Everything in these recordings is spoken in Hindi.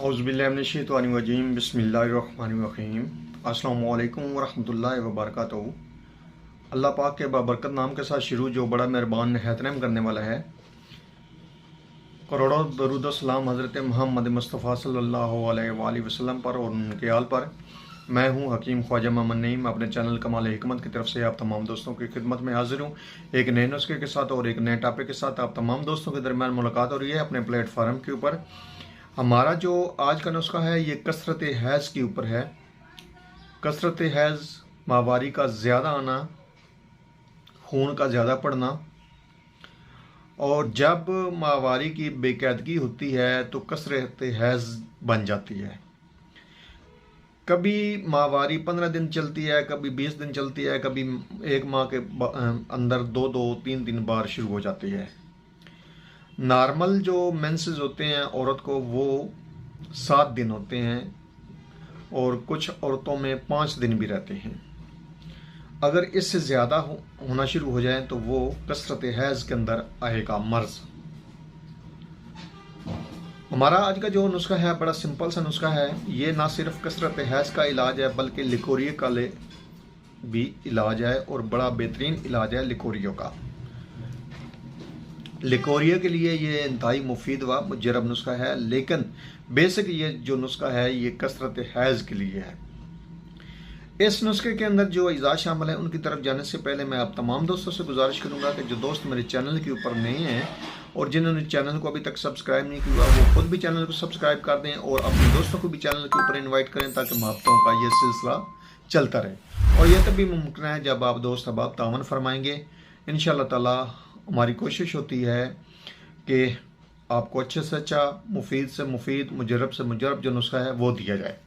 औज़ुबिल्लाहिमिनश्शैतानिर्रजीम बिस्मिल्लाहिर्रहमानिर्रहीम अस्सलामु अलैकुम वरहमतुल्लाहि वबरकातुहू। अल्लाह पाक के बाबरकत नाम के साथ शुरू जो बड़ा मेहरबान निहायत रहम करने वाला है। करोड़ों दरूद सलाम हज़रत मोहम्मद मुस्तफ़ा सल्लल्लाहु अलैहि वसल्लम पर और उनके आल पर। मैं हूँ हकीम ख्वाजा मोहम्मद नईम, अपने चैनल कमाल हिकमत की तरफ से आप तमाम दोस्तों की खिदमत में हाजिर हूँ एक नए नुस्खे के साथ और एक नए टॉपिक के साथ। आप तमाम दोस्तों के दरमियान मुलाकात हो रही है अपने प्लेटफार्म के ऊपर। हमारा जो आज का नुस्खा है ये कसरत हैज़ के ऊपर है। कसरत हैज़ माहवारी का ज़्यादा आना, खून का ज़्यादा पड़ना, और जब माहवारी की बेकायदगी होती है तो कसरत हैज़ बन जाती है। कभी माहवारी 15 दिन चलती है, कभी 20 दिन चलती है, कभी एक माह के अंदर 2-3 बार शुरू हो जाती है। नॉर्मल जो मेंसेस होते हैं औरत को वो 7 दिन होते हैं और कुछ औरतों में 5 दिन भी रहते हैं। अगर इससे ज़्यादा होना शुरू हो जाए तो वो कसरत हैज़ के अंदर आएगा मर्ज। हमारा आज का जो नुस्खा है बड़ा सिंपल सा नुस्खा है। ये ना सिर्फ कसरत हैज़ का इलाज है बल्कि लिकोरिया का भी इलाज है और बड़ा बेहतरीन इलाज है लिकोरिया का। लिकोरिया के लिए ये इंतहाई मुफीद व मुजरब नुस्खा है, लेकिन बेसिक ये जो नुस्खा है ये कसरत हैज़ के लिए है। इस नुस्खे के अंदर जो अज़ा शामिल है उनकी तरफ जाने से पहले मैं आप तमाम दोस्तों से गुजारिश करूंगा कि जो दोस्त मेरे चैनल के ऊपर नए हैं और जिन्होंने चैनल को अभी तक सब्सक्राइब नहीं किया वो खुद भी चैनल को सब्सक्राइब कर दें और अपने दोस्तों को भी चैनल के ऊपर इन्वाइट करें ताकि मोहब्बतों का ये सिलसिला चलता रहे। और यह तभी मुमकिन है जब आप दोस्त अहबाब तावन फरमाएंगे। इंशाअल्लाह ताला हमारी कोशिश होती है कि आपको अच्छे से अच्छा, मुफीद से मुफीद, मुजरब से मुजरब जो नुस्खा है वो दिया जाए।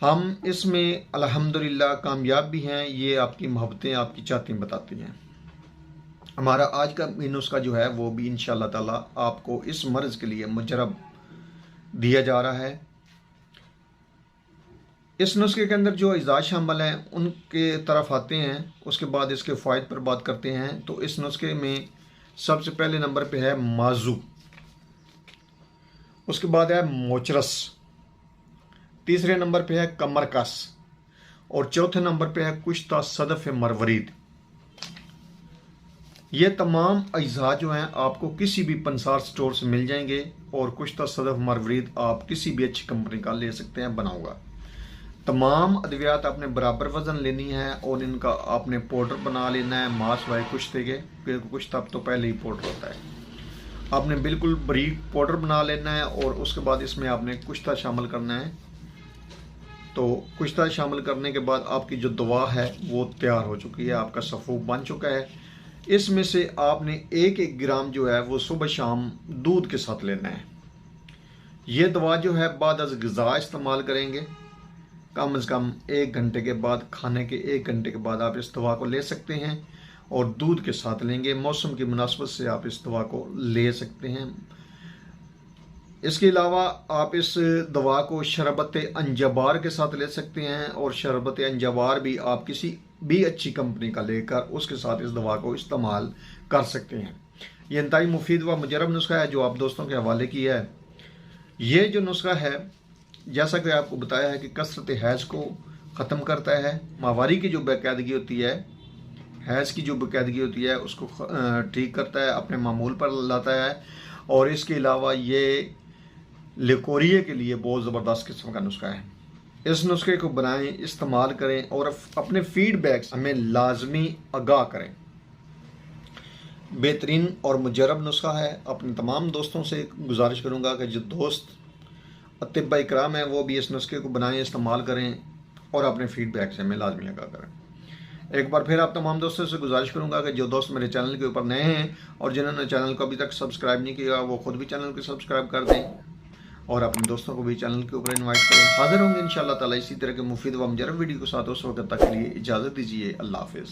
हम इसमें अल्हम्दुलिल्लाह कामयाब भी हैं। ये आपकी मोहब्बतें, आपकी चाहतें बताती हैं। हमारा आज का नुस्खा जो है वो भी इंशाअल्लाह ताला आपको इस मर्ज़ के लिए मुजरब दिया जा रहा है। इस नुस्खे के अंदर जो अज़ा शामिल हैं उनके तरफ आते हैं, उसके बाद इसके फ़ायदे पर बात करते हैं। तो इस नुस्खे में सबसे पहले नंबर पे है माजू, उसके बाद है मोचरस, तीसरे नंबर पे है कमरकस और चौथे नंबर पे है कुश्ता सदफ मरवरीद। ये तमाम अज़ा जो हैं आपको किसी भी पंसार स्टोर से मिल जाएंगे और कुश्ता सदफ मरवरीद आप किसी भी अच्छी कंपनी का ले सकते हैं बना हुआ। तमाम अद्वियात आपने बराबर वज़न लेनी है और इनका आपने पाउडर बना लेना है मास वाई कुश्ते के, क्योंकि कुश्ता तो पहले ही पाउडर होता है। आपने बिल्कुल बारीक पाउडर बना लेना है और उसके बाद इसमें आपने कुश्ता शामिल करना है। तो कुश्ता शामिल करने के बाद आपकी जो दवा है वो तैयार हो चुकी है, आपका सफ़ूफ बन चुका है। इसमें से आपने 1-1 ग्राम जो है वो सुबह शाम दूध के साथ लेना है। ये दवा जो है बाद अज़ ग़िज़ा इस्तेमाल करेंगे। कम से कम 1 घंटे के बाद, खाने के 1 घंटे के बाद आप इस दवा को ले सकते हैं और दूध के साथ लेंगे। मौसम की मुनासबत से आप इस दवा को ले सकते हैं। इसके अलावा आप इस दवा को शरबत अंजबार के साथ ले सकते हैं और शरबत अंजबार भी आप किसी भी अच्छी कंपनी का लेकर उसके साथ इस दवा को इस्तेमाल कर सकते हैं। ये इंतहाई मुफीद व मुजरब नुस्खा है जो आप दोस्तों के हवाले किया है। ये जो नुस्खा है जैसा कि आपको बताया है कि कसरत हैज़ को ख़त्म करता है, माहवारी की जो बेकायदगी होती है, हैज़ की जो बेकायदगी होती है उसको ठीक करता है, अपने मामूल पर लाता है। और इसके अलावा ये लिकोरिया के लिए बहुत ज़बरदस्त किस्म का नुस्खा है। इस नुस्खे को बनाएं, इस्तेमाल करें और अपने फीडबैक्स हमें लाजमी आगाह करें। बेहतरीन और मुजरब नुस्खा है। अपने तमाम दोस्तों से गुजारिश करूँगा कि जो दोस्त अतिब्बा इकराम है वो भी इस नुस्खे को बनाएं, इस्तेमाल करें और अपने फीडबैक से हमें लाजमी आगाह करें। एक बार फिर आप तमाम दोस्तों से गुजारिश करूंगा कि जो दोस्त मेरे चैनल के ऊपर नए हैं और जिन्होंने चैनल को अभी तक सब्सक्राइब नहीं किया वो खुद भी चैनल को सब्सक्राइब कर दें और अपने दोस्तों को भी चैनल के ऊपर इन्वाइट करें। हाजिर होंगे इंशाअल्लाह ताला इसी तरह के मुफीद व मुजरब वीडियो के साथ। उस वक्त तक के लिए इजाज़त दीजिए। अल्लाह हाफिज़।